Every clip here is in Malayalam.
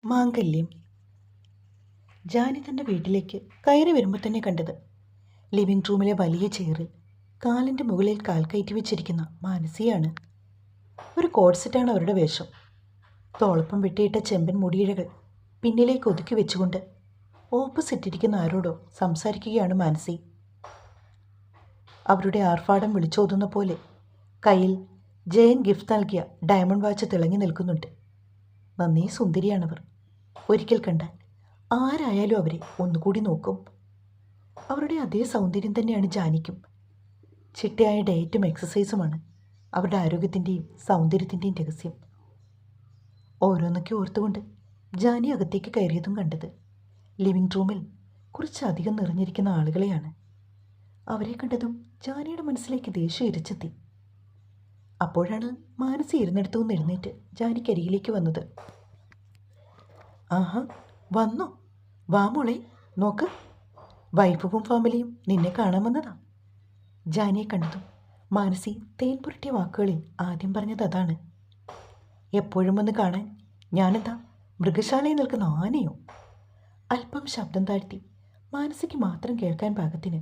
മാംഗല്യം. ജാനി തൻ്റെ വീട്ടിലേക്ക് കയറി വരുമ്പോൾ തന്നെ കണ്ടത് ലിവിംഗ് റൂമിലെ വലിയ ചെയറിൽ കാലിൻ്റെ മുകളിൽ കാൽ കയറ്റി വെച്ചിരിക്കുന്ന മാനസിയാണ്. ഒരു കോഡ് സെറ്റാണ് അവരുടെ വേഷം. തോളപ്പം വെട്ടിയിട്ട ചെമ്പൻ മുടിയിഴകൾ പിന്നിലേക്ക് ഒതുക്കി വെച്ചുകൊണ്ട് ഓപ്പോസിറ്റ് ഇരിക്കുന്ന ആരോടോ സംസാരിക്കുകയാണ് മാനസി. അവരുടെ ആർഭാടം വിളിച്ചോതുന്ന പോലെ കയ്യിൽ ജയൻ ഗിഫ്റ്റ് നൽകിയ ഡയമണ്ട് വാച്ച് തിളങ്ങി നിൽക്കുന്നുണ്ട്. നന്നേ സുന്ദരിയാണവർ. ഒരിക്കൽ കണ്ടാൽ ആരായാലും അവരെ ഒന്നുകൂടി നോക്കും. അവരുടെ അതേ സൗന്ദര്യം തന്നെയാണ് ജാനിക്കും. ചിട്ടയായ ഡയറ്റും എക്സസൈസുമാണ് അവരുടെ ആരോഗ്യത്തിൻ്റെയും സൗന്ദര്യത്തിൻ്റെയും രഹസ്യം. ഓരോന്നൊക്കെ ഓർത്തുകൊണ്ട് ജാനി അകത്തേക്ക് കയറിയതും കണ്ടത് ലിവിംഗ് റൂമിൽ കുറച്ചധികം നിറഞ്ഞിരിക്കുന്ന ആളുകളെയാണ്. അവരെ കണ്ടതും ജാനിയുടെ മനസ്സിലേക്ക് ദേഷ്യം ഇരച്ചെത്തി. അപ്പോഴാണ് മാനസി ഇരുന്നിടത്തു നിന്ന് എഴുന്നേറ്റ് ജാനിക്കരികിലേക്ക് വന്നത്. ആഹാ, വന്നോ? വാ മോളെ, നോക്ക്, വൈഫും ഫാമിലിയും നിന്നെ കാണാൻ വന്നതാ. ജാനിയെ കണ്ടതും മാനസി തേൻ പുരട്ടിയ വാക്കുകളിൽ ആദ്യം പറഞ്ഞത് അതാണ്. എപ്പോഴും വന്ന് കാണാൻ ഞാനെന്താ മൃഗശാലയിൽ നിൽക്കുന്ന ആനയോ? അല്പം ശബ്ദം താഴ്ത്തി മാനസിക്ക് മാത്രം കേൾക്കാൻ പാകത്തിന്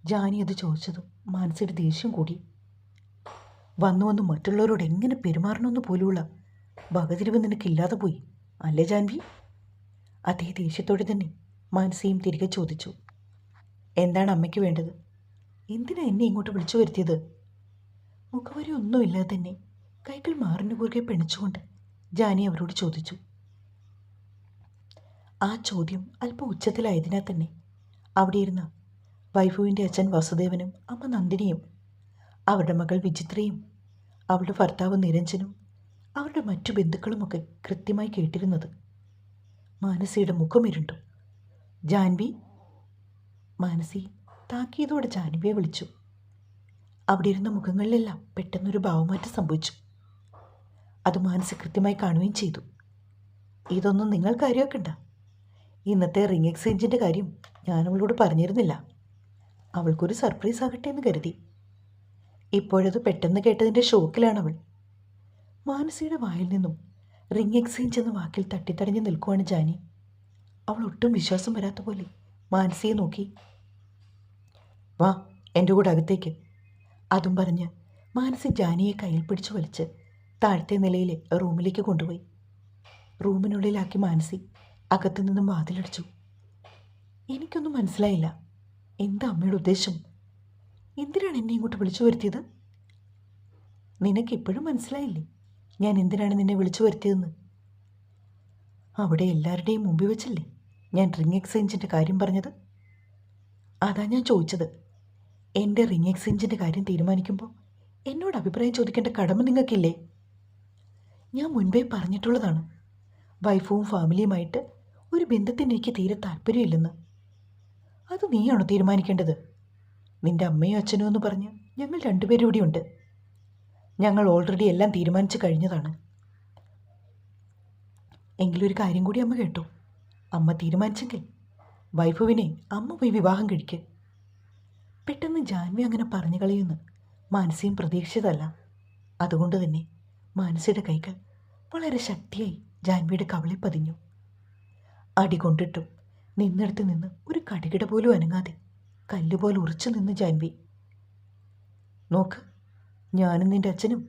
ജാനി അത് ചോദിച്ചതും മാനസിയുടെ ദേഷ്യം കൂടി. വന്നു വന്ന് മറ്റുള്ളവരോട് എങ്ങനെ പെരുമാറണമെന്ന് പോലുള്ള വകതിരിവ് നിനക്കില്ലാതെ പോയി അല്ലേ ജാൻവി? അതേ ദേഷ്യത്തോടെ തന്നെ മാനസിയും തിരികെ ചോദിച്ചു. എന്താണ് അമ്മയ്ക്ക് വേണ്ടത്? എന്തിനാ എന്നെ ഇങ്ങോട്ട് വിളിച്ചു വരുത്തിയത്? മുഖവരി ഒന്നുമില്ലാതെ തന്നെ കൈകൾ മാറിന് കുറുകെ പിണച്ചുകൊണ്ട് ജാനി അവരോട് ചോദിച്ചു. ആ ചോദ്യം അല്പം ഉച്ചത്തിലായതിനാൽ തന്നെ അവിടെ ഇരുന്ന വൈഫുവിൻ്റെ അച്ഛൻ വസുദേവനും അമ്മ നന്ദിനിയും അവരുടെ മകൾ വിചിത്രയും അവളുടെ ഭർത്താവ് നിരഞ്ജനും അവരുടെ മറ്റു ബന്ധുക്കളുമൊക്കെ കൃത്യമായി കേട്ടിരുന്നത്. മാനസിയുടെ മുഖം ഇരുണ്ടു. ജാൻവി. മാനസി താക്കിയതോടെ ജാൻവിയെ വിളിച്ചു. അവിടെ ഇരുന്ന മുഖങ്ങളിലെല്ലാം പെട്ടെന്നൊരു ഭാവമാറ്റം സംഭവിച്ചു. അത് മാനസി കൃത്യമായി കാണുകയും ചെയ്തു. ഇതൊന്നും നിങ്ങൾ കാര്യമാക്കണ്ട. ഇന്നത്തെ റിംഗ് എക്സ്ചേഞ്ചിൻ്റെ കാര്യം ഞാൻ അവളോട് പറഞ്ഞിരുന്നില്ല. അവൾക്കൊരു സർപ്രൈസ് ആകട്ടെ എന്ന് കരുതി. ഇപ്പോഴത് പെട്ടെന്ന് കേട്ടതിൻ്റെ ഷോക്കിലാണവൾ. മാനസിയുടെ വായിൽ നിന്നും റിംഗ് എക്സ്ചേഞ്ച് എന്ന വാക്കിൽ തട്ടിത്തടഞ്ഞ് നിൽക്കുവാണ് ജാനി. അവൾ ഒട്ടും വിശ്വാസം വരാത്ത പോലെ മാനസിയെ നോക്കി. വാ, എൻ്റെ കൂടെ അകത്തേക്ക്. അതും പറഞ്ഞ് മാനസി ജാനിയെ കയ്യിൽ പിടിച്ചു വലിച്ച് താഴത്തെ നിലയിലെ റൂമിലേക്ക് കൊണ്ടുപോയി. റൂമിനുള്ളിലാക്കി മാനസി അകത്തു നിന്നും വാതിലടിച്ചു. എനിക്കൊന്നും മനസ്സിലായില്ല. എന്താ അമ്മയുടെ ഉദ്ദേശം? എന്തിനാണ് എന്നെ ഇങ്ങോട്ട് വിളിച്ചു വരുത്തിയത്? നിനക്കിപ്പോഴും മനസ്സിലായില്ലേ ഞാൻ എന്തിനാണ് നിന്നെ വിളിച്ചു വരുത്തിയതെന്ന്? അവിടെ എല്ലാവരുടെയും മുമ്പിൽ വെച്ചല്ലേ ഞാൻ റിംഗ് എക്സ്ചേഞ്ചിൻ്റെ കാര്യം പറഞ്ഞത്. അതാ ഞാൻ ചോദിച്ചത്. എൻ്റെ റിംഗ് എക്സ്ചേഞ്ചിൻ്റെ കാര്യം തീരുമാനിക്കുമ്പോൾ എന്നോട് അഭിപ്രായം ചോദിക്കേണ്ട കടമ നിങ്ങൾക്കില്ലേ? ഞാൻ മുൻപേ പറഞ്ഞിട്ടുള്ളതാണ്, വൈഫും ഫാമിലിയുമായിട്ട് ഒരു ബന്ധത്തിന് എനിക്ക് തീരെ താല്പര്യമില്ലെന്ന്. അത് നീയാണോ തീരുമാനിക്കേണ്ടത്? നിൻ്റെ അമ്മയും അച്ഛനും എന്ന് പറഞ്ഞ് ഞങ്ങൾ രണ്ടുപേരും ഇവിടെയുണ്ട്. ഞങ്ങൾ ഓൾറെഡി എല്ലാം തീരുമാനിച്ചു കഴിഞ്ഞതാണ്. എങ്കിലൊരു കാര്യം കൂടി അമ്മ കേട്ടോ. അമ്മ തീരുമാനിച്ചെങ്കിൽ വൈഫുവിനെ അമ്മ പോയി വിവാഹം കഴിക്ക്. പെട്ടെന്ന് ജാൻവി അങ്ങനെ പറഞ്ഞു കളയുമെന്ന് മാനസിയും പ്രതീക്ഷിച്ചതല്ല. അതുകൊണ്ട് തന്നെ മാനസിയുടെ കൈകൾ വളരെ ശക്തിയായി ജാൻവിയുടെ കവിളിൽ പതിഞ്ഞു. അടി കൊണ്ടിട്ടും നിന്നിടത്ത് നിന്ന് ഒരു കടികിട പോലും അനങ്ങാതെ കല്ലുപോലെ ഉറച്ചു നിന്ന് ജാൻവി. നോക്ക്, ഞാനും നിൻ്റെ അച്ഛനും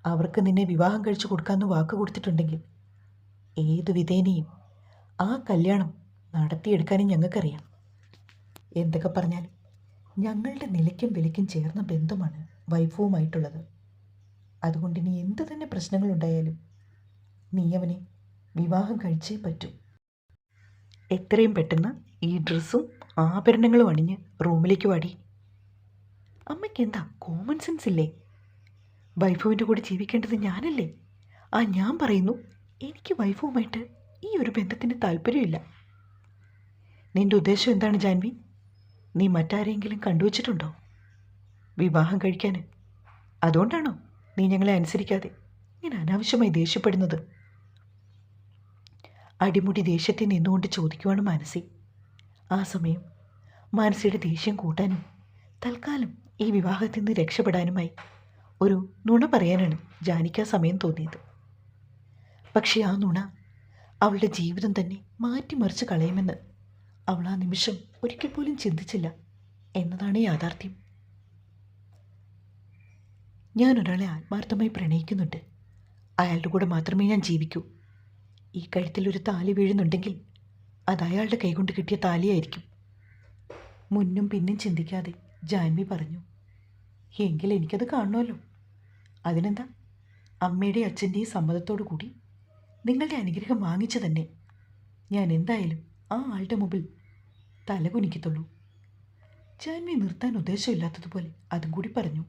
അവർക്ക് നിന്നെ വിവാഹം കഴിച്ചു കൊടുക്കാമെന്ന് വാക്ക് കൊടുത്തിട്ടുണ്ടെങ്കിൽ ഏതു വിധേനയും ആ കല്യാണം നടത്തിയെടുക്കാനും ഞങ്ങൾക്കറിയാം. എന്തൊക്കെ പറഞ്ഞാലും ഞങ്ങളുടെ നിലയ്ക്കും വിലയ്ക്കും ചേർന്ന ബന്ധമാണ് വൈഫുവുമായിട്ടുള്ളത്. അതുകൊണ്ട് ഇനി എന്ത് തന്നെ പ്രശ്നങ്ങളുണ്ടായാലും നീ അവനെ വിവാഹം കഴിച്ചേ പറ്റൂ. എത്രയും പെട്ടെന്ന് ഈ ഡ്രസ്സും ആഭരണങ്ങളും അണിഞ്ഞ് റൂമിലേക്ക് വാടി. അമ്മയ്ക്ക് എന്താ കോമൺ സെൻസ് ഇല്ലേ? വൈഫുവിൻ്റെ കൂടെ ജീവിക്കേണ്ടത് ഞാനല്ലേ? ഞാൻ പറയുന്നു, എനിക്ക് വൈഫുവുമായിട്ട് ഈ ഒരു ബന്ധത്തിന് താല്പര്യമില്ല. നിൻ്റെ ഉദ്ദേശം എന്താണ് ജാൻവി? നീ മറ്റാരെങ്കിലും കണ്ടുവച്ചിട്ടുണ്ടോ വിവാഹം കഴിക്കാൻ? അതുകൊണ്ടാണോ നീ ഞങ്ങളെ അനുസരിക്കാതെ ഇങ്ങനെ അനാവശ്യമായി ദേഷ്യപ്പെടുന്നത്? അടിമുടി ദേഷ്യത്തിൽ നിന്നുകൊണ്ട് ചോദിക്കുവാണ് മാനസി. ആ സമയം മാനസിയുടെ ദേഷ്യം കൂട്ടാനും തൽക്കാലം ഈ വിവാഹത്തിൽ നിന്ന് രക്ഷപ്പെടാനുമായി ഒരു നുണ പറയാനാണ് ജാനിക്ക് ആ സമയം തോന്നിയത്. പക്ഷേ ആ നുണ അവളുടെ ജീവിതം തന്നെ മാറ്റിമറിച്ച് കളയുമെന്ന് അവൾ ആ നിമിഷം ഒരിക്കൽ പോലും ചിന്തിച്ചില്ല എന്നതാണ് യാഥാർത്ഥ്യം. ഞാൻ ഒരാളെ ആത്മാർത്ഥമായി പ്രണയിക്കുന്നുണ്ട്. അയാളുടെ കൂടെ മാത്രമേ ഞാൻ ജീവിക്കൂ. ഈ കഴുത്തിൽ ഒരു താലി വീഴുന്നുണ്ടെങ്കിൽ അത് അയാളുടെ കൈകൊണ്ട് കിട്ടിയ താലിയായിരിക്കും. മുന്നും പിന്നും ചിന്തിക്കാതെ ജാൻവി പറഞ്ഞു. എങ്കിൽ എനിക്കത് കാണണമല്ലോ. അതിനെന്താ, അമ്മയുടെയും അച്ഛൻ്റെയും സമ്മതത്തോടു കൂടി നിങ്ങളുടെ അനുഗ്രഹം വാങ്ങിച്ചു തന്നെ ഞാൻ എന്തായാലും ആ ആളുടെ മുമ്പിൽ തലകുനിക്കത്തുള്ളൂ. ജാൻവി നിർത്താൻ ഉദ്ദേശമില്ലാത്തതുപോലെ അതും കൂടി പറഞ്ഞു.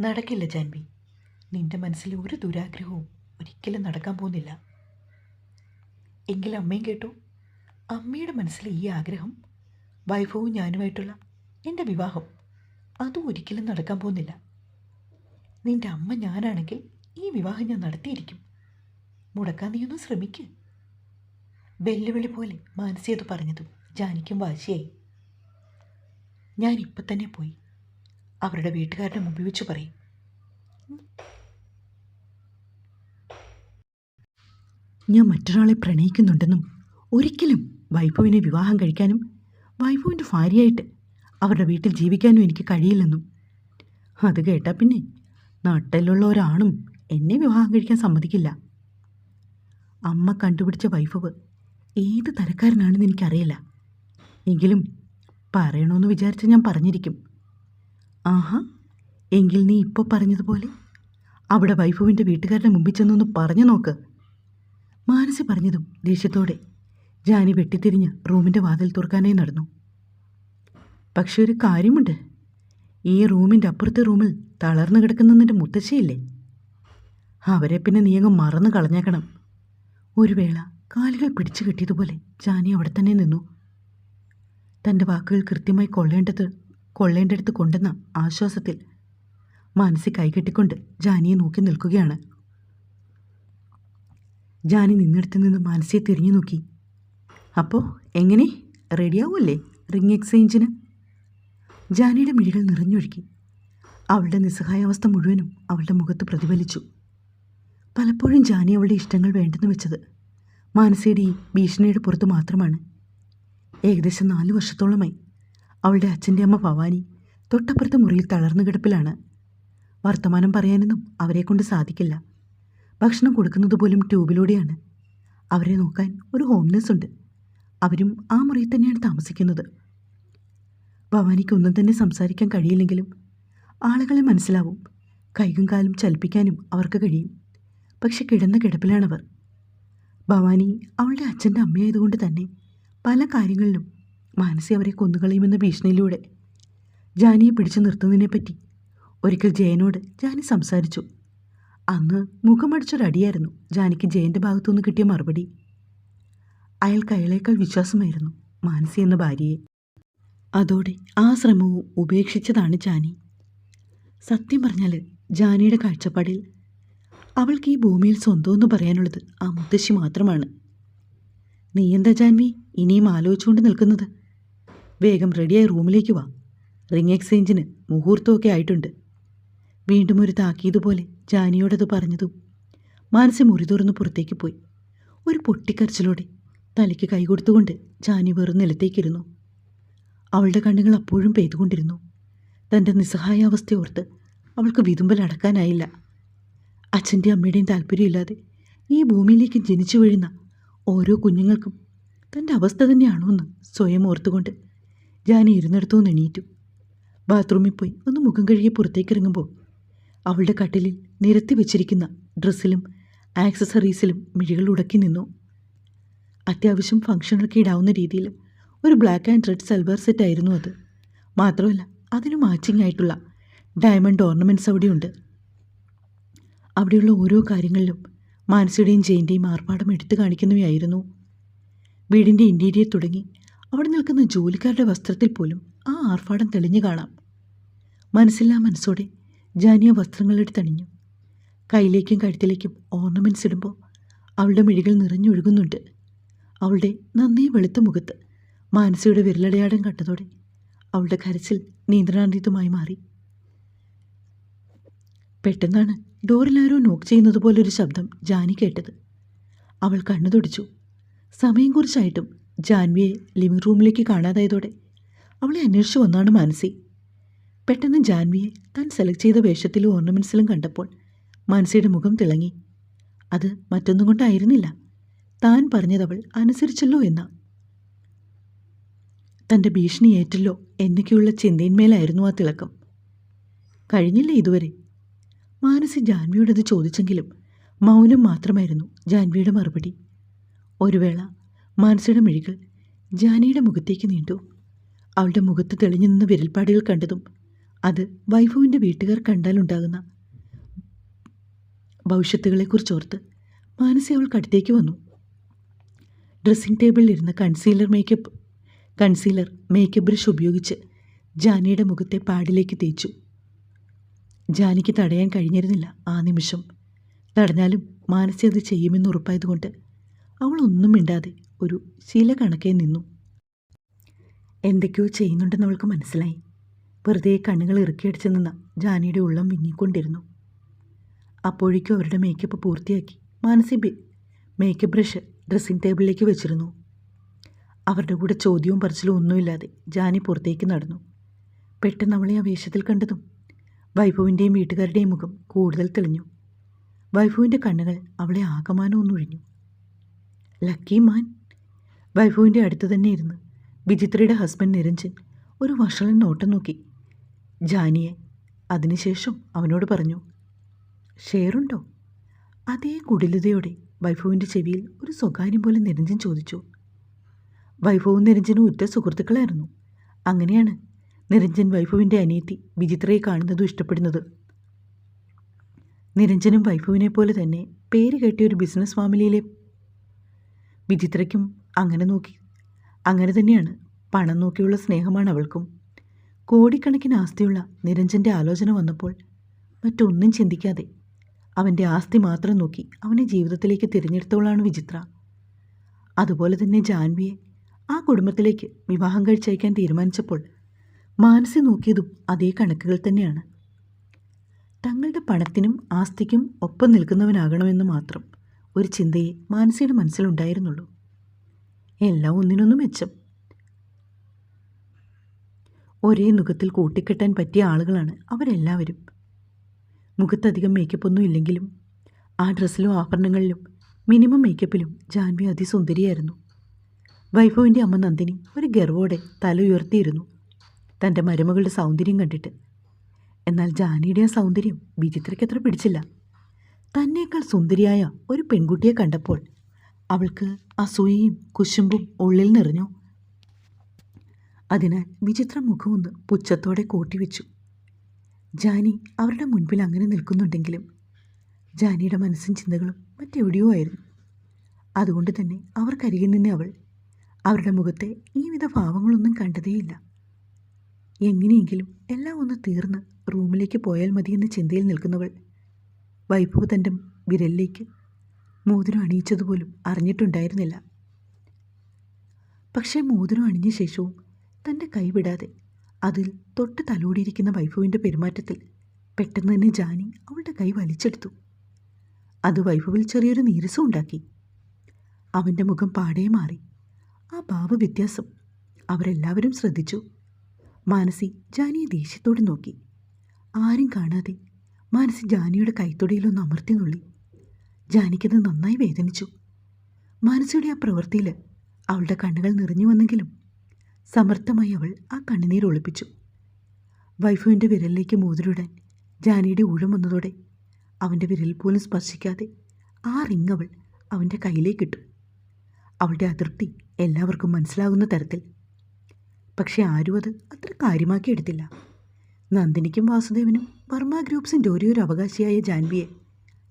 നടക്കില്ല ജാൻവി, നിന്റെ മനസ്സിലെ ഒരു ദുരാഗ്രഹവും ഒരിക്കലും നടക്കാൻ പോകുന്നില്ല. എങ്കിലും അമ്മയും കേട്ടു. അമ്മയുടെ മനസ്സിലെ ഈ ആഗ്രഹം, വൈഭവും ഞാനുമായിട്ടുള്ള എൻ്റെ വിവാഹം, അതും ഒരിക്കലും നടക്കാൻ പോകുന്നില്ല. നിന്റെ അമ്മ ഞാനാണെങ്കിൽ ഈ വിവാഹം ഞാൻ നടത്തിയിരിക്കും. മുടക്കാൻ നീയൊന്ന് ശ്രമിക്ക്. വെല്ലുവിളി പോലെ മാനസികത പറഞ്ഞതും ജാനിക്കും വാശിയായി. ഞാൻ ഇപ്പം തന്നെ പോയി അവരുടെ വീട്ടുകാരുടെ മുമ്പിൽ വെച്ച് പറയും. ഞാൻ മറ്റൊരാളെ പ്രണയിക്കുന്നുണ്ടെന്നും ഒരിക്കലും വൈഭവിനെ വിവാഹം കഴിക്കാനും വൈഭവിൻ്റെ ഭാര്യയായിട്ട് അവരുടെ വീട്ടിൽ ജീവിക്കാനും എനിക്ക് കഴിയില്ലെന്നും. അത് കേട്ടാൽ പിന്നെ നാട്ടിലുള്ള ഒരാണും എന്നെ വിവാഹം കഴിക്കാൻ സമ്മതിക്കില്ല. അമ്മ കണ്ടുപിടിച്ച വൈഭവ് ഏത് തരക്കാരനാണെന്ന് എനിക്കറിയില്ല. എങ്കിലും പറയണമെന്ന് വിചാരിച്ച് ഞാൻ പറഞ്ഞിരിക്കും. ആഹാ, എങ്കിൽ നീ ഇപ്പോൾ പറഞ്ഞതുപോലെ അവിടെ വൈഭവിൻ്റെ വീട്ടുകാരുടെ മുമ്പിൽ ചെന്നൊന്ന് പറഞ്ഞു നോക്ക്. മാനസി പറഞ്ഞതും ദേഷ്യത്തോടെ ജാനി വെട്ടിത്തിരിഞ്ഞ് റൂമിൻ്റെ വാതിൽ തുറക്കാനായി നടന്നു. പക്ഷെ ഒരു കാര്യമുണ്ട്, ഈ റൂമിൻ്റെ അപ്പുറത്തെ റൂമിൽ തളർന്നു കിടക്കുന്ന നിൻ്റെ മുത്തശ്ശിയില്ലേ, അവരെ പിന്നെ നീ അങ്ങ് മറന്നു കളഞ്ഞേക്കണം. ഒരു വേള കാലുകൾ പിടിച്ചു കെട്ടിയതുപോലെ ജാനി അവിടെ തന്നെ നിന്നു. തൻ്റെ വാക്കുകൾ കൃത്യമായി കൊള്ളേണ്ടടുത്ത് കൊണ്ടെന്ന ആശ്വാസത്തിൽ മാനസി കൈകെട്ടിക്കൊണ്ട് ജാനിയെ നോക്കി നിൽക്കുകയാണ്. ജാനി നിന്നിടത്ത് നിന്ന് മാനസിയെ തിരിഞ്ഞു നോക്കി. അപ്പോൾ എങ്ങനെ, റെഡിയാവുമല്ലേ റിംഗ് എക്സ്ചേഞ്ചിന്? ജാനിയുടെ മിഴികൾ നിറഞ്ഞൊഴുകി. അവളുടെ നിസ്സഹായാവസ്ഥ മുഴുവനും അവളുടെ മുഖത്ത് പ്രതിഫലിച്ചു. പലപ്പോഴും ജാനി അവളുടെ ഇഷ്ടങ്ങൾ വേണ്ടെന്ന് വെച്ചത് മാനസിയുടെ ഈ ഭീഷണിയുടെ പുറത്ത് മാത്രമാണ്. ഏകദേശം 4 വർഷത്തോളമായി അവളുടെ അച്ഛൻ്റെ അമ്മ ഭവാനി തൊട്ടപ്പുറത്തെ മുറിയിൽ തളർന്നു കിടപ്പിലാണ്. വർത്തമാനം പറയാനൊന്നും അവരെക്കൊണ്ട് സാധിക്കില്ല. ഭക്ഷണം കൊടുക്കുന്നത് പോലും ട്യൂബിലൂടെയാണ്. അവരെ നോക്കാൻ ഒരു ഹോംലെസ് ഉണ്ട്. അവരും ആ മുറിയിൽ തന്നെയാണ് താമസിക്കുന്നത്. ഭവാനിക്ക് ഒന്നും തന്നെ സംസാരിക്കാൻ കഴിയില്ലെങ്കിലും ആളുകളെ മനസ്സിലാവും. കൈകും കാലും ചലിപ്പിക്കാനും അവർക്ക് കഴിയും. പക്ഷെ കിടന്ന കിടപ്പിലാണവർ. ഭവാനി അവളുടെ അച്ഛൻ്റെ അമ്മയായതുകൊണ്ട് തന്നെ പല കാര്യങ്ങളിലും മാനസി അവരെ കൊന്നുകളയുമെന്ന ഭീഷണിയിലൂടെ ജാനിയെ പിടിച്ചു നിർത്തുന്നതിനെപ്പറ്റി ഒരിക്കൽ ജയനോട് ജാനി സംസാരിച്ചു. അന്ന് മുഖമടിച്ചൊരടിയായിരുന്നു ജാനിക്ക് ജയൻ്റെ ഭാഗത്തുനിന്ന് കിട്ടിയ മറുപടി. അയാൾക്ക് അയാളേക്കാൾ വിശ്വാസമായിരുന്നു മാനസി എന്ന ഭാര്യയെ. അതോടെ ആ ശ്രമവും ഉപേക്ഷിച്ചതാണ് ജാനി. സത്യം പറഞ്ഞാൽ ജാനിയുടെ കാഴ്ചപ്പാടിൽ അവൾക്ക് ഈ ഭൂമിയിൽ സ്വന്തമെന്ന് പറയാനുള്ളത് ആ മുത്തശ്ശി മാത്രമാണ്. നീ എന്താ ജാൻവി ഇനിയും ആലോചിച്ചുകൊണ്ട് നിൽക്കുന്നത്? വേഗം റെഡിയായി റൂമിലേക്ക് വാ. റിംഗ് എക്സ്ചേഞ്ചിന് മുഹൂർത്തമൊക്കെ ആയിട്ടുണ്ട്. വീണ്ടും ഒരു താക്കീതുപോലെ ജാനിയോടത് പറഞ്ഞതും മാനസി മുറി തുറന്ന് പുറത്തേക്ക് പോയി. ഒരു പൊട്ടിക്കരച്ചിലോടെ തലയ്ക്ക് കൈകൊടുത്തുകൊണ്ട് ജാനി വെറും നിലത്തേക്കിരുന്നു. അവളുടെ കണ്ണുകൾ അപ്പോഴും പെയ്തുകൊണ്ടിരുന്നു. തൻ്റെ നിസ്സഹായാവസ്ഥയോർത്ത് അവൾക്ക് വിതുമ്പലടക്കാനായില്ല. അച്ഛൻ്റെ അമ്മയുടെയും താല്പര്യമില്ലാതെ ഈ ഭൂമിയിലേക്ക് ജനിച്ചു വീഴുന്ന ഓരോ കുഞ്ഞുങ്ങൾക്കും തൻ്റെ അവസ്ഥ തന്നെയാണോ എന്ന് സ്വയം ഓർത്തുകൊണ്ട് ജാനി ഇരുന്നിടത്തുനിന്ന് എണീറ്റു. ബാത്റൂമിൽ പോയി ഒന്ന് മുഖം കഴുകി പുറത്തേക്ക് ഇറങ്ങുമ്പോൾ അവളുടെ കട്ടിലിൽ നിരത്തി വെച്ചിരിക്കുന്ന ഡ്രസ്സിലും ആക്സസറീസിലും മിഴികൾ ഉടക്കി നിന്നു. അത്യാവശ്യം ഫംഗ്ഷനൊക്കെ ഇടാവുന്ന രീതിയിൽ ഒരു ബ്ലാക്ക് ആൻഡ് റെഡ് സൽവാർ സെറ്റായിരുന്നു അത്. മാത്രമല്ല അതിന് മാച്ചിങ് ആയിട്ടുള്ള ഡയമണ്ട് ഓർണമെൻറ്റ്സ് അവിടെയുണ്ട്. അവിടെയുള്ള ഓരോ കാര്യങ്ങളിലും മാനസിയുടെയും ജയൻ്റെയും ആർഭാടം എടുത്തു കാണിക്കുന്നവയായിരുന്നു. വീടിൻ്റെ ഇൻറ്റീരിയർ തുടങ്ങി അവിടെ നിൽക്കുന്ന ജോലിക്കാരുടെ വസ്ത്രത്തിൽ പോലും ആ ആർഭാടം തെളിഞ്ഞു കാണാം. മനസ്സില്ലാ മനസ്സോടെ ജാനിയ വസ്ത്രങ്ങളെടുത്തണിഞ്ഞു. കയ്യിലേക്കും കഴുത്തിലേക്കും ഓർണമെൻറ്റ്സ് ഇടുമ്പോൾ അവളുടെ മിഴികൾ നിറഞ്ഞൊഴുകുന്നുണ്ട്. അവളുടെ നന്നേ വെളുത്ത മുഖത്ത് മാനസിയുടെ വിരലടയാടം കണ്ടതോടെ അവളുടെ കരച്ചിൽ നിയന്ത്രണാതീതമായി മാറി. പെട്ടെന്നാണ് ഡോറിൽ ആരോ നോക്ക് ചെയ്യുന്നത് പോലൊരു ശബ്ദം ജാനി കേട്ടത്. അവൾ കണ്ണു തുടച്ചു. സമയം കുറിച്ചായിട്ടും ജാൻവിയെ ലിവിംഗ് റൂമിലേക്ക് കാണാതായതോടെ അവളെ അന്വേഷിച്ചു വന്നാണ് മാനസി. പെട്ടെന്ന് ജാൻവിയെ താൻ സെലക്ട് ചെയ്ത വേഷത്തിലും ഓർണമെൻറ്റ്സിലും കണ്ടപ്പോൾ മാനസിയുടെ മുഖം തിളങ്ങി. അത് മറ്റൊന്നും കൊണ്ടായിരുന്നില്ല, താൻ പറഞ്ഞതവൾ അനുസരിച്ചല്ലോ എന്ന, തൻ്റെ ഭീഷണി ഏറ്റല്ലോ എന്നൊക്കെയുള്ള ചിന്തയിന്മേലായിരുന്നു ആ തിളക്കം. കഴിഞ്ഞില്ല ഇതുവരെ? മാനസി ജാൻവിയോടത് ചോദിച്ചെങ്കിലും മൗനം മാത്രമായിരുന്നു ജാൻവിയുടെ മറുപടി. ഒരു വേള മാനസിയുടെ മിഴികൾ ജാനിയുടെ മുഖത്തേക്ക് നീണ്ടു. അവളുടെ മുഖത്ത് തെളിഞ്ഞു നിന്ന വിരൽപ്പാടുകൾ കണ്ടതും അത് വൈഭവിൻ്റെ വീട്ടുകാർ കണ്ടാലുണ്ടാകുന്ന ഭവിഷ്യത്തുകളെക്കുറിച്ചോർത്ത് മാനസി അവൾക്കടുത്തേക്ക് വന്നു. ഡ്രസ്സിംഗ് ടേബിളിലിരുന്ന കൺസീലർ മേക്കപ്പ് ബ്രഷ് ഉപയോഗിച്ച് ജാനിയുടെ മുഖത്തെ പാടിലേക്ക് തേച്ചു. ജാനിക്ക് തടയാൻ കഴിഞ്ഞിരുന്നില്ല ആ നിമിഷം. തടഞ്ഞാലും മാനസി അത് ചെയ്യുമെന്ന് ഉറപ്പായതുകൊണ്ട് അവൾ ഒന്നും മിണ്ടാതെ ഒരു ശീല കണക്കെ നിന്നു. എന്തൊക്കെയോ ചെയ്യുന്നുണ്ടെന്ന് അവൾക്ക് മനസ്സിലായി. വെറുതെ കണ്ണുകൾ ഇറുക്കിയടിച്ചു നിന്ന ജാനിയുടെ ഉള്ളം വിങ്ങിക്കൊണ്ടിരുന്നു. അപ്പോഴേക്കും അവരുടെ മേക്കപ്പ് പൂർത്തിയാക്കി മാനസി മേക്കപ്പ് ബ്രഷ് ഡ്രസ്സിംഗ് ടേബിളിലേക്ക് വെച്ചിരുന്നു. അവരുടെ കൂടെ ചോദ്യവും പറച്ചിലും ഒന്നുമില്ലാതെ ജാനി പുറത്തേക്ക് നടന്നു. പെട്ടെന്ന് അവളെ ആ വേഷത്തിൽ കണ്ടതും വൈഭവിൻ്റെയും വീട്ടുകാരുടെയും മുഖം കൂടുതൽ തെളിഞ്ഞു. വൈഭവിൻ്റെ കണ്ണുകൾ അവളെ ആകമാനം ഒന്നൊഴിഞ്ഞു. Lucky man. വൈഭവിൻ്റെ അടുത്ത് തന്നെ ഇരുന്ന് വിചിത്രയുടെ ഹസ്ബൻഡ് നിരഞ്ജൻ ഒരു വഷളൻ നോട്ടം നോക്കി ജാനിയെ. അതിനുശേഷം അവനോട് പറഞ്ഞു, ഷെയറുണ്ടോ? അതേ കുടിലതയോടെ വൈഭവിൻ്റെ ചെവിയിൽ ഒരു സ്വകാര്യം പോലെ നിരഞ്ജൻ ചോദിച്ചു. വൈഭവും നിരഞ്ജനും ഉറ്റ സുഹൃത്തുക്കളായിരുന്നു. അങ്ങനെയാണ് നിരഞ്ജൻ വൈഭവിൻ്റെ അനിയത്തി വിചിത്രയെ കാണുന്നതും ഇഷ്ടപ്പെടുന്നത്. നിരഞ്ജനും വൈഭവിനെ പോലെ തന്നെ പേര് കേട്ടിയ ഒരു ബിസിനസ് ഫാമിലിയിലെ വിചിത്രയ്ക്കും അങ്ങനെ തന്നെയാണ്. പണം നോക്കിയുള്ള സ്നേഹമാണ് അവൾക്കും. കോടിക്കണക്കിന് ആസ്തിയുള്ള നിരഞ്ജൻ്റെ ആലോചന വന്നപ്പോൾ മറ്റൊന്നും ചിന്തിക്കാതെ അവൻ്റെ ആസ്തി മാത്രം നോക്കി അവനെ ജീവിതത്തിലേക്ക് തിരഞ്ഞെടുത്തവളാണ് വിചിത്ര. അതുപോലെ തന്നെ ജാൻവിയെ ആ കുടുംബത്തിലേക്ക് വിവാഹം കഴിച്ചയക്കാൻ തീരുമാനിച്ചപ്പോൾ മാനസി നോക്കിയതും അതേ കണക്കുകൾ തന്നെയാണ്. തങ്ങളുടെ പണത്തിനും ആസ്തിക്കും ഒപ്പം നിൽക്കുന്നവനാകണമെന്ന് മാത്രം ഒരു ചിന്തയെ മാനസിയുടെ മനസ്സിലുണ്ടായിരുന്നുള്ളൂ. എല്ലാം ഒന്നിനൊന്നും മെച്ചം. ഒരേ മുഖത്തിൽ കൂട്ടിക്കെട്ടാൻ പറ്റിയ ആളുകളാണ് അവരെല്ലാവരും. മുഖത്തധികം മേക്കപ്പൊന്നും ഇല്ലെങ്കിലും ആ ഡ്രസ്സിലും ആഭരണങ്ങളിലും മിനിമം മേക്കപ്പിലും ജാൻവി അതിസുന്ദരിയായിരുന്നു. വൈഭവിൻ്റെ അമ്മ നന്ദിനി ഒരു ഗർവോടെ തല ഉയർത്തിയിരുന്നു തൻ്റെ മരുമകളുടെ സൗന്ദര്യം കണ്ടിട്ട്. എന്നാൽ ജാനിയുടെ ആ സൗന്ദര്യം വിചിത്രയ്ക്ക് അത്ര പിടിച്ചില്ല. തന്നേക്കാൾ സുന്ദരിയായ ഒരു പെൺകുട്ടിയെ കണ്ടപ്പോൾ അവൾക്ക് അസൂയയും കുശുമ്പും ഉള്ളിൽ നിറഞ്ഞു. അതിനാൽ വിചിത്ര മുഖമൊന്ന് പുച്ഛത്തോടെ കൂട്ടിവെച്ചു. ജാനി അവരുടെ മുൻപിൽ അങ്ങനെ നിൽക്കുന്നുണ്ടെങ്കിലും ജാനിയുടെ മനസ്സും ചിന്തകളും മറ്റെവിടെയോ ആയിരുന്നു. അതുകൊണ്ട് തന്നെ അവർക്കരികിൽ നിന്ന് അവൾ അവരുടെ മുഖത്തെ ഈ വിധ ഭാവങ്ങളൊന്നും കണ്ടതേയില്ല. എങ്ങനെയെങ്കിലും എല്ലാം ഒന്ന് തീർന്ന് റൂമിലേക്ക് പോയാൽ മതിയെന്ന ചിന്തയിൽ നിൽക്കുന്നവൾ വൈഭവ് തൻ്റെ വിരലിലേക്ക് മോതിരം അണിയിച്ചതുപോലും അറിഞ്ഞിട്ടുണ്ടായിരുന്നില്ല. പക്ഷേ മോതിരം അണിഞ്ഞ ശേഷവും തൻ്റെ കൈ വിടാതെ അതിൽ തൊട്ട് തലോടിയിരിക്കുന്ന വൈഭവിൻ്റെ പെരുമാറ്റത്തിൽ പെട്ടെന്ന് തന്നെ ജാനി അവളുടെ കൈ വലിച്ചെടുത്തു. അത് വൈഭവിൽ ചെറിയൊരു നീരസം ഉണ്ടാക്കി. അവൻ്റെ മുഖം പാടെ മാറി. ആ ഭാവവ്യത്യാസം അവരെല്ലാവരും ശ്രദ്ധിച്ചു. മാനസി ജാനിയെ ദേഷ്യത്തോടെ നോക്കി. ആരും കാണാതെ മാനസി ജാനിയുടെ കൈത്തൊടിയിലൊന്ന് അമർത്തി നുള്ളി. ജാനിക്കത് നന്നായി വേദനിച്ചു. മാനസിയുടെ ആ പ്രവൃത്തിയിൽ അവളുടെ കണ്ണുകൾ നിറഞ്ഞു വന്നെങ്കിലും സമർത്ഥമായി അവൾ ആ കണ്ണുനീർ ഒളിപ്പിച്ചു. വൈഫുവിൻ്റെ വിരലിലേക്ക് മോതിരിടാൻ ജാനിയുടെ ഊഴം വന്നതോടെ അവൻ്റെ വിരൽ പോലും സ്പർശിക്കാതെ ആ റിങ് അവൾ അവൻ്റെ കയ്യിലേക്കിട്ടു. അവളുടെ അതിർത്തി എല്ലാവർക്കും മനസ്സിലാകുന്ന തരത്തിൽ. പക്ഷെ ആരും അത് അത്ര കാര്യമാക്കി എടുത്തില്ല. നന്ദിനിക്കും വാസുദേവനും വർമ്മ ഗ്രൂപ്പ്സിൻ്റെ ഒരേയൊരു അവകാശിയായ ജാൻവിയെ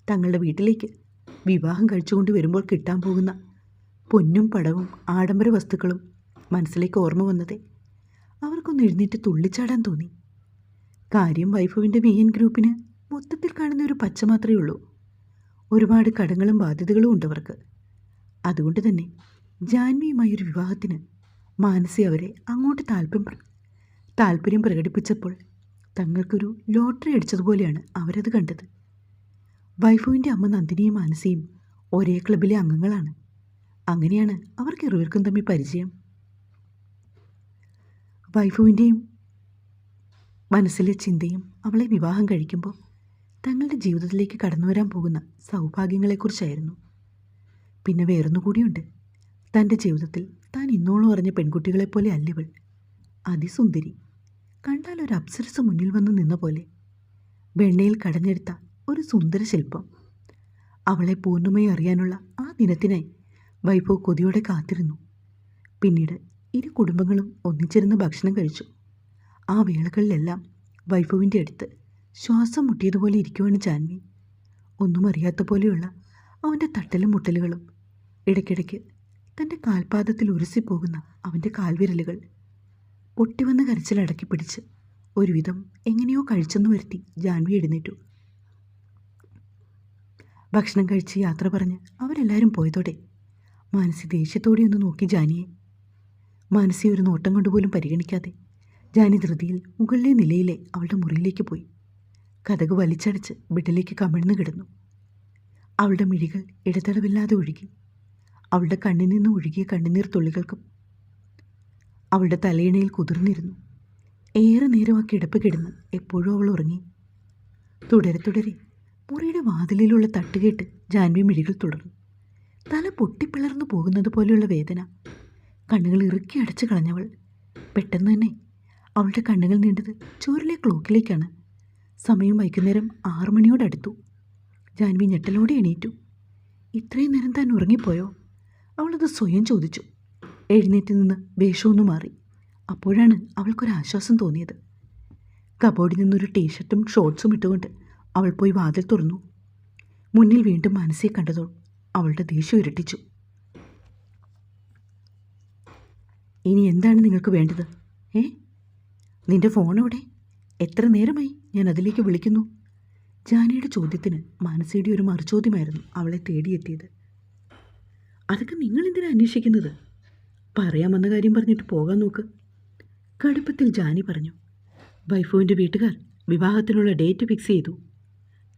തങ്ങളുടെ വീട്ടിലേക്ക് വിവാഹം കഴിച്ചുകൊണ്ട് വരുമ്പോൾ കിട്ടാൻ പോകുന്ന പൊന്നും പടവും ആഡംബര വസ്തുക്കളും മനസ്സിലേക്ക് ഓർമ്മ വന്നതേ അവർക്കൊന്ന് എഴുന്നേറ്റ് തുള്ളിച്ചാടാൻ തോന്നി. കാര്യം വൈഭവിൻ്റെ VN ഗ്രൂപ്പിന് മൊത്തത്തിൽ കാണുന്ന ഒരു പച്ച മാത്രമേ ഉള്ളൂ. ഒരുപാട് കടങ്ങളും ബാധ്യതകളും ഉണ്ടവർക്ക്. അതുകൊണ്ട് തന്നെ ജാൻവിയുമായൊരു വിവാഹത്തിന് മാനസി അവരെ അങ്ങോട്ട് താല്പര്യം പ്രകടിപ്പിച്ചപ്പോൾ തങ്ങൾക്കൊരു ലോട്ടറി അടിച്ചതുപോലെയാണ് അവരത് കണ്ടത്. വൈഭവിൻ്റെ അമ്മ നന്ദിനിയും മാനസിയും ഒരേ ക്ലബിലെ അംഗങ്ങളാണ്. അങ്ങനെയാണ് അവർക്ക് ഇരുവർക്കും തമ്മിൽ പരിചയം. വൈഫുവിൻ്റെയും മനസ്സിലെ ചിന്തയും അവളെ വിവാഹം കഴിക്കുമ്പോൾ തങ്ങളുടെ ജീവിതത്തിലേക്ക് കടന്നു വരാൻ പോകുന്ന സൗഭാഗ്യങ്ങളെക്കുറിച്ചായിരുന്നു. പിന്നെ വേറൊന്നുകൂടിയുണ്ട്. തൻ്റെ ജീവിതത്തിൽ താൻ ഇന്നോളം അറിഞ്ഞ പെൺകുട്ടികളെപ്പോലെ അല്ലിവൾ. അതിസുന്ദരി, കണ്ടാൽ ഒരു അപ്സരസ് മുന്നിൽ വന്ന് നിന്ന പോലെ. വെണ്ണയിൽ കടഞ്ഞെടുത്ത ഒരു സുന്ദര ശില്പം. അവളെ പൂർണ്ണമായി അറിയാനുള്ള ആ ദിനത്തിനായി വൈഭവ് കൊതിയോടെ കാത്തിരുന്നു. പിന്നീട് ഇരു കുടുംബങ്ങളും ഒന്നിച്ചിരുന്ന് ഭക്ഷണം കഴിച്ചു. ആ വേളകളിലെല്ലാം വൈഭവിൻ്റെ അടുത്ത് ശ്വാസം മുട്ടിയതുപോലെ ഇരിക്കുവാണ് ജാൻവി. ഒന്നും അറിയാത്ത പോലെയുള്ള അവൻ്റെ തട്ടലും മുട്ടലുകളും, ഇടയ്ക്കിടയ്ക്ക് തൻ്റെ കാൽപാദത്തിൽ ഉരസിപ്പോകുന്ന അവൻ്റെ കാൽവിരലുകൾ. പൊട്ടിവന്ന കരച്ചിലടക്കി പിടിച്ച് ഒരുവിധം എങ്ങനെയോ കഴിച്ചെന്ന് വരുത്തി ജാൻവി എഴുന്നേറ്റു. ഭക്ഷണം കഴിച്ച് യാത്ര പറഞ്ഞ് അവരെല്ലാവരും പോയതോടെ മാനസി ദേഷ്യത്തോടെ ഒന്ന് നോക്കി ജാനിയെ. മാനസി ഒരു നോട്ടം കൊണ്ടുപോലും പരിഗണിക്കാതെ ജാനി ധൃതിയിൽ മുകളിലെ നിലയിലെ അവളുടെ മുറിയിലേക്ക് പോയി. കതക് വലിച്ചടച്ച് ബെഡിലേക്ക് കമിഴ്ന്നു കിടന്നു. അവളുടെ മിഴികൾ ഇടതടവില്ലാതെ ഒഴുകി. അവളുടെ കണ്ണിൽ നിന്ന് ഒഴുകിയ കണ്ണുനീർ തുള്ളികൾക്കും അവളുടെ തലയിണയിൽ കുതിർന്നിരുന്നു. ഏറെ നേരം ആ കിടപ്പ് കിടന്ന് എപ്പോഴും അവൾ ഉറങ്ങി. തുടരെ തുടരെ മുറിയുടെ വാതിലിലുള്ള തട്ടുകേട്ട് ജാൻവി മിഴികൾ തുടർന്നു. തല പൊട്ടിപ്പിളർന്നു പോകുന്നത് പോലെയുള്ള വേദന. കണ്ണുകൾ ഇറുക്കി അടച്ചു കളഞ്ഞവൾ പെട്ടെന്ന് തന്നെ അവളുടെ കണ്ണുകൾ നീണ്ടത് ചോറിലെ ക്ലോക്കിലേക്കാണ്. സമയം വൈകുന്നേരം 6 മണിയോടടുത്തു. ജാൻവി ഞെട്ടലോടെ എണീറ്റു. ഇത്രയും നേരം താൻ ഉറങ്ങിപ്പോയോ? അവളത് സ്വയം ചോദിച്ചു. എഴുന്നേറ്റ് നിന്ന് വേഷമൊന്നു മാറി. അപ്പോഴാണ് അവൾക്കൊരാശ്വാസം തോന്നിയത്. കബോർഡിൽ നിന്നൊരു ടീഷർട്ടും ഷോർട്ട്സും ഇട്ടുകൊണ്ട് അവൾ പോയി വാതിൽ തുറന്നു. മുന്നിൽ വീണ്ടും മാനസിയെ കണ്ടതോ അവളുടെ ദേഷ്യം ഇരട്ടിച്ചു. ഇനി എന്താണ് നിങ്ങൾക്ക് വേണ്ടത്? നിന്റെ ഫോൺ എവിടെ? എത്ര നേരമായി ഞാൻ അതിലേക്ക് വിളിക്കുന്നു? ജാനിയുടെ ചോദ്യത്തിന് മാനസിയുടെ ഒരു മറുചോദ്യമായിരുന്നു അവളെ തേടിയെത്തിയത്. അതൊക്കെ നിങ്ങളെന്തിനാ അന്വേഷിക്കുന്നത്? പറയാമെന്ന കാര്യം പറഞ്ഞിട്ട് പോകാൻ നോക്ക്. കടുപ്പത്തിൽ ജാനി പറഞ്ഞു. വൈഫുവിൻ്റെ വീട്ടുകാർ വിവാഹത്തിനുള്ള ഡേറ്റ് ഫിക്സ് ചെയ്തു.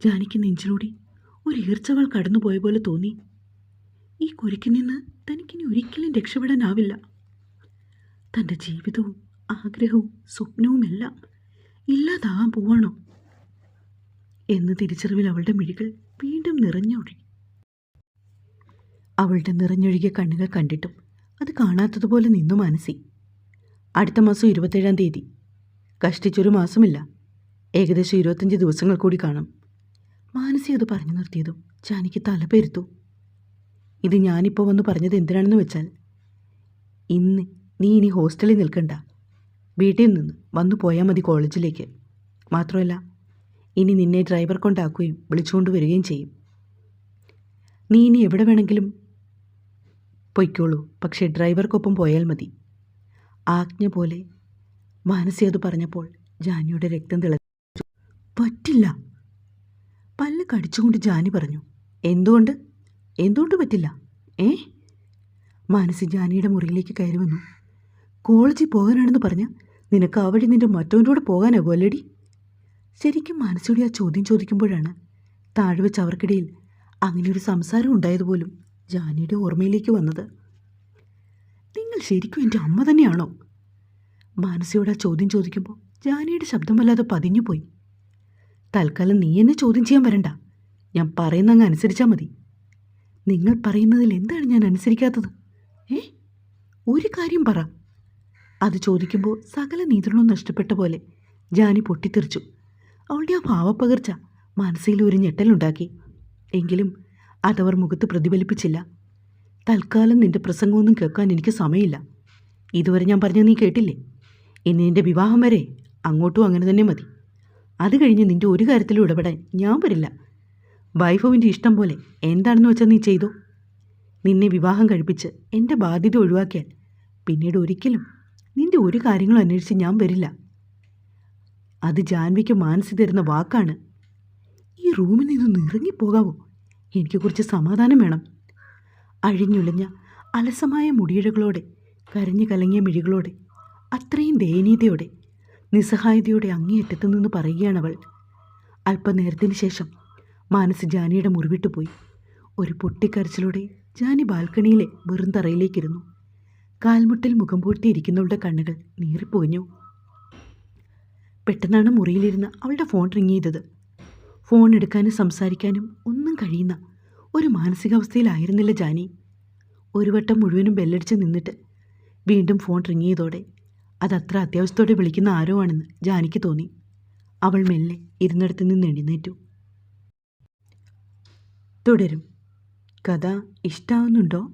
ജാനിക്ക് നെഞ്ചിലൂടെ ഒരു ഈർച്ചവാൾ കടന്നുപോയ പോലെ തോന്നി. ഈ കുരുക്കിൽ നിന്ന് തനിക്കിനി ഒരിക്കലും രക്ഷപ്പെടാനാവില്ല. തൻ്റെ ജീവിതവും ആഗ്രഹവും സ്വപ്നവുമെല്ലാം ഇല്ലാതാവാൻ പോവാണോ എന്ന് തിരിച്ചറിവിൽ അവളുടെ മിഴികൾ വീണ്ടും നിറഞ്ഞൊഴുകി. അവളുടെ നിറഞ്ഞൊഴുകിയ കണ്ണുകൾ കണ്ടിട്ടും അത് കാണാത്തതുപോലെ നിന്നു മാനസി. അടുത്ത മാസം 27-ാം തീയതി. കഷ്ടിച്ചൊരു മാസമില്ല, ഏകദേശം 25 ദിവസങ്ങൾ കൂടി കാണും. മാനസി അത് പറഞ്ഞു നിർത്തിയതും ജാനിക്ക് തലപെരുത്തു. ഇത് ഞാനിപ്പോൾ വന്ന് പറഞ്ഞത് എന്തിനാണെന്ന് വെച്ചാൽ, നീ ഇനി ഹോസ്റ്റലിൽ നിൽക്കണ്ട. വീട്ടിൽ നിന്ന് വന്നു പോയാൽ മതി കോളേജിലേക്ക്. മാത്രമല്ല, ഇനി നിന്നെ ഡ്രൈവർ കൊണ്ടാക്കുകയും വിളിച്ചുകൊണ്ട് വരികയും ചെയ്യും. നീ ഇനി എവിടെ വേണമെങ്കിലും പൊയ്ക്കോളൂ, പക്ഷേ ഡ്രൈവർക്കൊപ്പം പോയാൽ മതി. ആജ്ഞ പോലെ മാനസി അത് പറഞ്ഞപ്പോൾ ജാനിയുടെ രക്തം തിളച്ചു. പറ്റില്ല. പല്ല് കടിച്ചുകൊണ്ട് ജാനി പറഞ്ഞു. എന്തുകൊണ്ട് പറ്റില്ല? മാനസി ജാനിയുടെ മുറിയിലേക്ക് കയറി വന്നു. കോളേജിൽ പോകാനാണെന്ന് പറഞ്ഞാൽ നിനക്ക് ആ വഴി നിൻ്റെ മറ്റവൻ്റെ കൂടെ പോകാനാകും അല്ലേടി? ശരിക്കും മാനസിയുടെ ആ ചോദ്യം ചോദിക്കുമ്പോഴാണ് താഴെ വെച്ച് അവർക്കിടയിൽ അങ്ങനെയൊരു സംസാരം ഉണ്ടായതുപോലും ജാനിയുടെ ഓർമ്മയിലേക്ക് വന്നത്. നിങ്ങൾ ശരിക്കും എൻ്റെ അമ്മ തന്നെയാണോ? മാനസിയോട് ആ ചോദ്യം ചോദിക്കുമ്പോൾ ജാനിയുടെ ശബ്ദം വല്ലാതെ പതിഞ്ഞുപോയി. തൽക്കാലം നീ എന്നെ ചോദ്യം ചെയ്യാൻ വരണ്ട. ഞാൻ പറയുന്നങ്ങ് അനുസരിച്ചാൽ മതി. നിങ്ങൾ പറയുന്നതിൽ എന്താണ് ഞാൻ അനുസരിക്കാത്തത്? ഒരു കാര്യം പറ. അത് ചോദിക്കുമ്പോൾ സകല നിയന്ത്രണവും നഷ്ടപ്പെട്ട പോലെ ജാനി പൊട്ടിത്തെറിച്ചു. അവളുടെ ആ ഭാവപ്പകർച്ച മാനസിയിൽ ഒരു ഞെട്ടലുണ്ടാക്കി. എങ്കിലും അതവർ മുഖത്ത് പ്രതിഫലിപ്പിച്ചില്ല. തൽക്കാലം നിന്റെ പ്രസംഗമൊന്നും കേൾക്കാൻ എനിക്ക് സമയമില്ല. ഇതുവരെ ഞാൻ പറഞ്ഞ നീ കേട്ടില്ലേ? ഇനി നിന്റെ വിവാഹം വരെ അങ്ങോട്ടും അങ്ങനെ തന്നെ മതി. അത് കഴിഞ്ഞ് നിന്റെ ഒരു കാര്യത്തിലും ഇടപെടാൻ ഞാൻ വരില്ല. വൈഫവിൻ്റെ ഇഷ്ടം പോലെ എന്താണെന്ന് വെച്ചാൽ നീ ചെയ്തോ. നിന്നെ വിവാഹം കഴിപ്പിച്ച് എൻ്റെ ബാധ്യത ഒഴിവാക്കിയാൽ പിന്നീട് ഒരിക്കലും നിന്റെ ഒരു കാര്യങ്ങളും അന്വേഷിച്ച് ഞാൻ വരില്ല. അത് ജാൻവിക്ക് മാനസി തരുന്ന വാക്കാണ്. ഈ റൂമിൽ നിന്നൊന്ന് ഇറങ്ങിപ്പോകാവോ? എനിക്ക് കുറച്ച് സമാധാനം വേണം. അഴിഞ്ഞുളിഞ്ഞ അലസമായ മുടിയിഴകളോടെ, കരഞ്ഞു കലങ്ങിയ മിഴികളോടെ, അത്രയും ദയനീയതയോടെ, നിസ്സഹായതയോടെ അങ്ങേയറ്റത്തു നിന്ന് പറയുകയാണവൾ. അല്പനേരത്തിന് ശേഷം മാനസി ജാനിയുടെ മുറിവിട്ടു പോയി. ഒരു പൊട്ടിക്കരച്ചിലൂടെ ജാനി ബാൽക്കണിയിലെ വെറും തറയിലേക്കിരുന്നു. കാൽമുട്ടിൽ മുഖം പൂട്ടിയിരിക്കുന്നവളുടെ കണ്ണുകൾ നീറിപ്പോഞ്ഞു. പെട്ടെന്നാണ് മുറിയിലിരുന്ന് അവളുടെ ഫോൺ റിങ് ചെയ്തത്. ഫോൺ എടുക്കാനും സംസാരിക്കാനും ഒന്നും കഴിയുന്ന ഒരു മാനസികാവസ്ഥയിലായിരുന്നില്ല ജാനി. ഒരു വട്ടം മുഴുവനും ബെല്ലടിച്ച് നിന്നിട്ട് വീണ്ടും ഫോൺ റിങ് ചെയ്തോടെ അതത്ര അത്യാവശ്യത്തോടെ വിളിക്കുന്ന ആരോ ആണെന്ന് ജാനിക്ക് തോന്നി. അവൾ മെല്ലെ ഇരുന്നിടത്ത് നിന്ന് എഴുന്നേറ്റു. തുടരും. കഥ ഇഷ്ടാവുന്നുണ്ടോ?